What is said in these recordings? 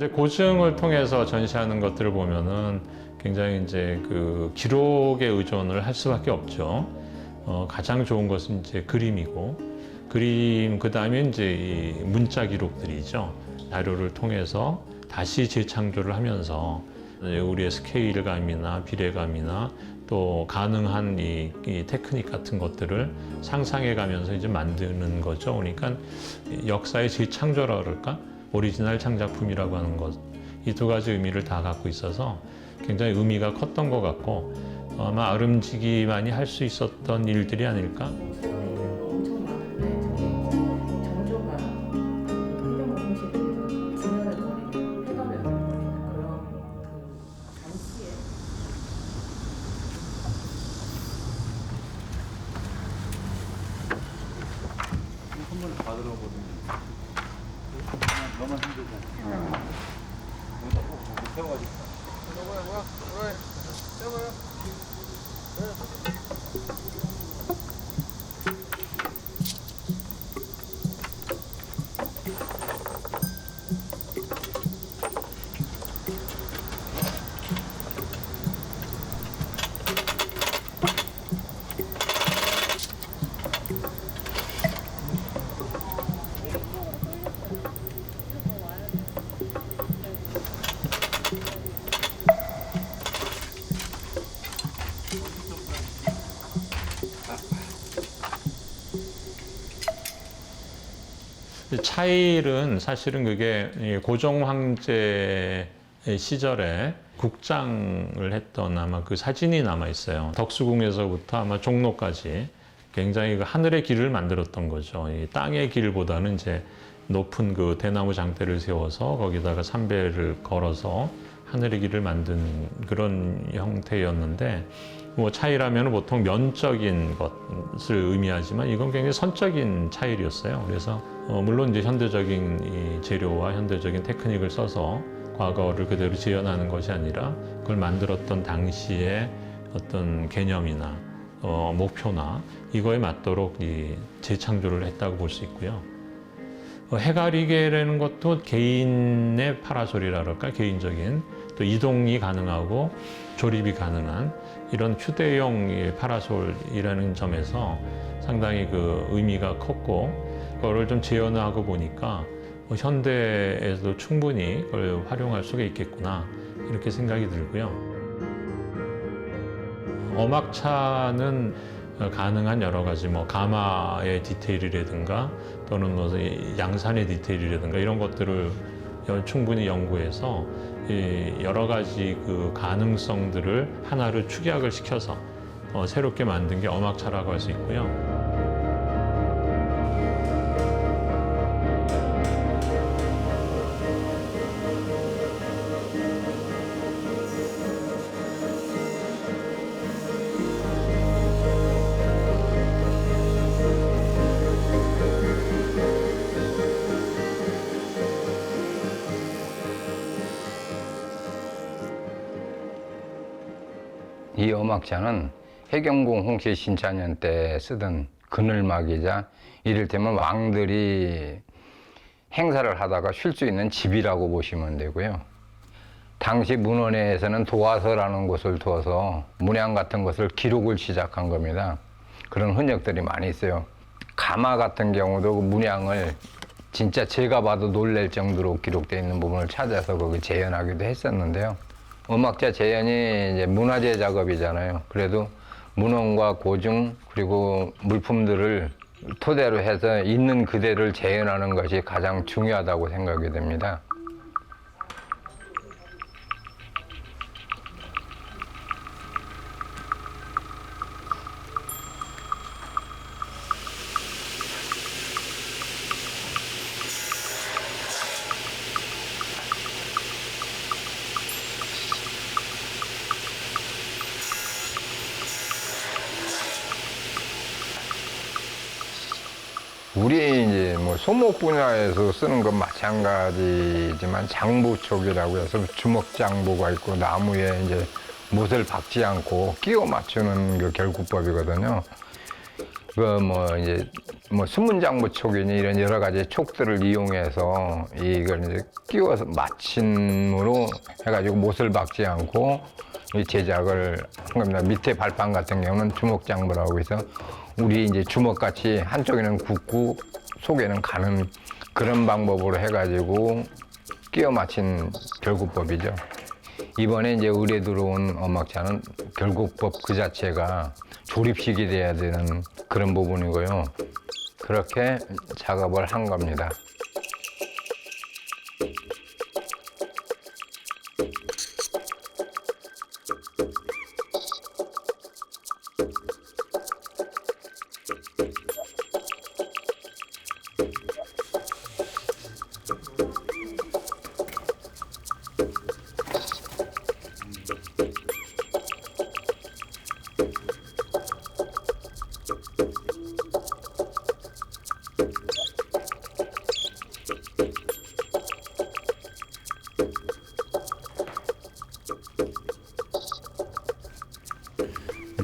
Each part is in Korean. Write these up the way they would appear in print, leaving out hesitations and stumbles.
이제 고증을 통해서 전시하는 것들을 보면은 굉장히 이제 그 기록에 의존을 할 수밖에 없죠. 가장 좋은 것은 이제 그림이고, 그림 그다음에 이제 이 문자 기록들이죠. 자료를 통해서 다시 재창조를 하면서 우리의 스케일감이나 비례감이나 또 가능한 이 테크닉 같은 것들을 상상해 가면서 이제 만드는 거죠. 그러니까 역사의 재창조라 그럴까? 오리지널 창작품이라고 하는 것. 이 두 가지 의미를 다 갖고 있어서 굉장히 의미가 컸던 것 같고, 아마 아름지기만이 할 수 있었던 일들이 아닐까? 엄청 많은데 정조가 행정공실에서 진열을 벌이는 폐가면을 벌이는 그런 그 잔치에 선물 받으러 오거든요. 너만 힘들잖아. 여기다 꼭 세워가지고. 차일은 사실은 그게 고종 황제 시절에 국장을 했던 아마 그 사진이 남아 있어요. 덕수궁에서부터 아마 종로까지 굉장히 그 하늘의 길을 만들었던 거죠. 이 땅의 길보다는 이제 높은 그 대나무 장대를 세워서 거기다가 삼배를 걸어서 하늘의 길을 만든 그런 형태였는데, 뭐 차이라면 보통 면적인 것을 의미하지만 이건 굉장히 선적인 차일이었어요. 그래서 물론 이제 현대적인 이 재료와 현대적인 테크닉을 써서 과거를 그대로 재현하는 것이 아니라 그걸 만들었던 당시의 어떤 개념이나 목표나 이거에 맞도록 이 재창조를 했다고 볼 수 있고요. 해가리개라는 것도 개인의 파라솔이라 그럴까, 개인적인 또 이동이 가능하고 조립이 가능한 이런 휴대용 파라솔이라는 점에서 상당히 그 의미가 컸고, 그거를 좀 재현하고 보니까 현대에서도 충분히 그걸 활용할 수가 있겠구나 이렇게 생각이 들고요. 엄학차는 가능한 여러 가지 뭐 가마의 디테일이라든가 또는 뭐 양산의 디테일이라든가 이런 것들을 충분히 연구해서 여러 가지 그 가능성들을 하나를 축약을 시켜서 새롭게 만든 게 엄학차라고 할 수 있고요. 이 엄학차는 해경궁 홍씨 신차년 때 쓰던 그늘막이자 이를테면 왕들이 행사를 하다가 쉴 수 있는 집이라고 보시면 되고요. 당시 문헌에서는 도화서라는 곳을 두어서 문양 같은 것을 기록을 시작한 겁니다. 그런 흔적들이 많이 있어요. 가마 같은 경우도 그 문양을 진짜 제가 봐도 놀랄 정도로 기록되어 있는 부분을 찾아서 거기 재현하기도 했었는데요. 엄학차 재현이 이제 문화재 작업이잖아요. 그래도 문헌과 고증 그리고 물품들을 토대로 해서 있는 그대로를 재현하는 것이 가장 중요하다고 생각이 됩니다. 우리 이제 뭐 소목 분야에서 쓰는 건 마찬가지지만 장부촉이라고 해서 주먹 장부가 있고 나무에 이제 못을 박지 않고 끼워 맞추는 그 결구법이거든요. 그거 이제 수문장부 촉이니 이런 여러 가지 촉들을 이용해서 이걸 이제 끼워서 마침으로 해가지고 못을 박지 않고 이 제작을 한 겁니다. 밑에 발판 같은 경우는 주먹장부라고 해서 우리 이제 주먹같이 한쪽에는 굽고 속에는 가는 그런 방법으로 해가지고 끼워 맞힌 결국법이죠. 이번에 이제 의뢰 들어온 엄막차는 결국법 그 자체가 조립식이 돼야 되는 그런 부분이고요. 그렇게 작업을 한 겁니다.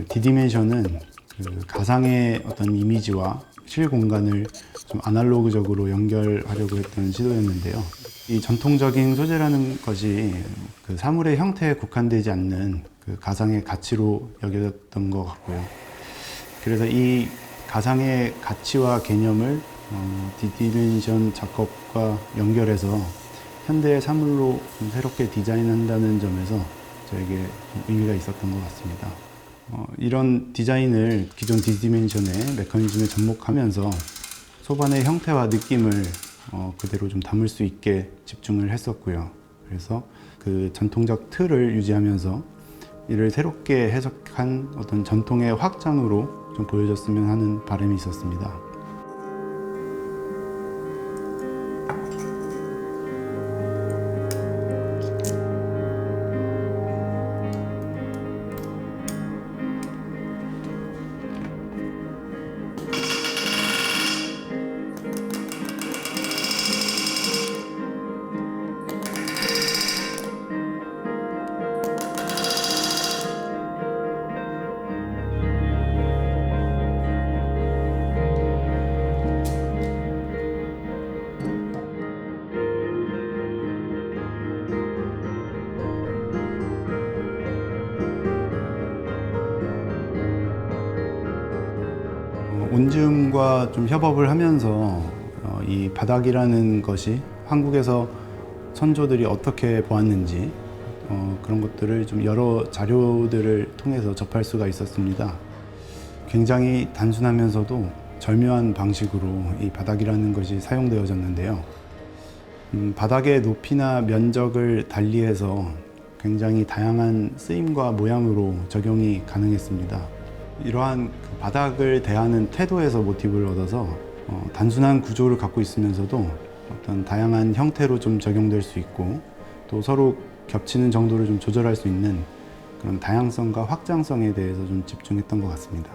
D디멘션은 그 가상의 어떤 이미지와 실공간을 좀 아날로그적으로 연결하려고 했던 시도였는데요. 이 전통적인 소재라는 것이 그 사물의 형태에 국한되지 않는 그 가상의 가치로 여겨졌던 것 같고요. 그래서 이 가상의 가치와 개념을 D디멘션 작업과 연결해서 현대의 사물로 좀 새롭게 디자인한다는 점에서 저에게 좀 의미가 있었던 것 같습니다. 이런 디자인을 기존 D디멘션의 메커니즘에 접목하면서 소반의 형태와 느낌을 그대로 좀 담을 수 있게 집중을 했었고요. 그래서 그 전통적 틀을 유지하면서 이를 새롭게 해석한 어떤 전통의 확장으로 좀 보여줬으면 하는 바람이 있었습니다. 온즈음과 좀 협업을 하면서 이 바닥이라는 것이 한국에서 선조들이 어떻게 보았는지 그런 것들을 좀 여러 자료들을 통해서 접할 수가 있었습니다. 굉장히 단순하면서도 절묘한 방식으로 이 바닥이라는 것이 사용되어졌는데요. 바닥의 높이나 면적을 달리해서 굉장히 다양한 쓰임과 모양으로 적용이 가능했습니다. 이러한 그 바닥을 대하는 태도에서 모티브를 얻어서 단순한 구조를 갖고 있으면서도 어떤 다양한 형태로 좀 적용될 수 있고 또 서로 겹치는 정도를 좀 조절할 수 있는 그런 다양성과 확장성에 대해서 좀 집중했던 것 같습니다.